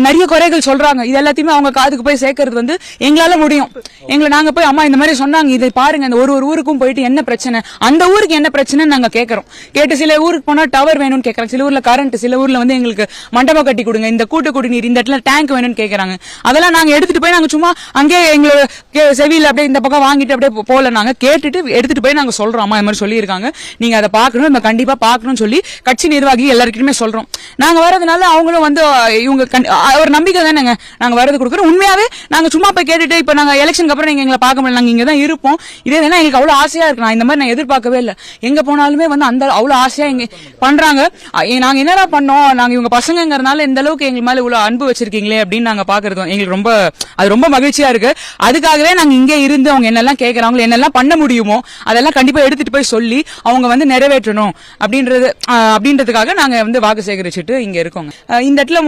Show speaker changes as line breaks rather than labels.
நிறைய குறைகள் சொல்றாங்க. இது எல்லாத்தையுமே அவங்க காதுக்கு போய் சேர்க்கறது வந்து எங்களால முடியும். நாங்க போய் அம்மா இந்த மாதிரி சொன்னாங்க, இதை பாருங்க, இந்த ஒரு ஊருக்கும் போயிட்டு என்ன பிரச்சனை, அந்த ஊருக்கு என்ன பிரச்சனைன்னு நாங்க கேட்கறோம். கேட்டு சில ஊருக்கு போனா டவர் வேணும்னு கேட்கறாங்க, சில ஊர்ல கரண்ட், சில ஊர்ல வந்து எங்களுக்கு மண்டபம் கட்டி கொடுங்க, இந்த கூட்டு குடிநீர், இந்த இடத்துல டேங்க் வேணும்னு கேட்கறாங்க. அதெல்லாம் நாங்க எடுத்துட்டு போய் நாங்க சும்மா அங்கே எங்களோட செவியில அப்படியே இந்த பக்கம் வாங்கிட்டு அப்படியே போல நாங்க கேட்டுட்டு எடுத்துட்டு போய் நாங்க சொல்றோம். அம்மா இந்த மாதிரி சொல்லியிருக்காங்க, நீங்க அதை பாக்கணும், நம்ம கண்டிப்பா பாக்கணும்னு சொல்லி கட்சி நிர்வாகி எல்லாருக்கிட்டுமே சொல்றோம். நாங்க வரதுனால அவங்களும் வந்து இவங்க ஒரு நம்பிக்கை தானேங்க நாங்க வரது கொடுக்குறோம். உண்மையாவே நாங்க சும்மா போய் கேட்டுட்டு இப்ப நாங்க எலெக்ஷனுக்கு அப்புறம் நீங்க எங்களை பார்க்க முடியல, நாங்க இங்கதான் இருப்போம், இதே எங்களுக்கு அவ்வளவு ஆசையா இருக்கு. நான் இந்த மாதிரி நான் எதிர்பார்க்கவே இல்லை. எங்க போனாலுமே வந்து அந்த அவ்வளவு ஆசையா இங்க பண்றாங்க. நாங்க என்னடா பண்ணோம், நாங்க இவங்க பசங்கிறதுனால இந்த அளவுக்கு எங்க மேல இவ்வளவு அன்பு வச்சிருக்கீங்களே அப்படின்னு நாங்க பாக்குறோம். எங்களுக்கு அது ரொம்ப மகிழ்ச்சியா இருக்கு. அதுக்காகவே நாங்க இங்கே இருந்து அவங்க என்னெல்லாம் கேட்கறாங்க, என்னெல்லாம் பண்ண முடியுமோ அதெல்லாம் கண்டிப்பா எடுத்துட்டு போய் சொல்லி அவங்க வந்து நிறைவேற்றணும் அப்படின்றதுக்காக நாங்க வந்து வாக்கு சேகரிச்சுட்டு இங்க இருக்கோங்க. இந்த இடத்துல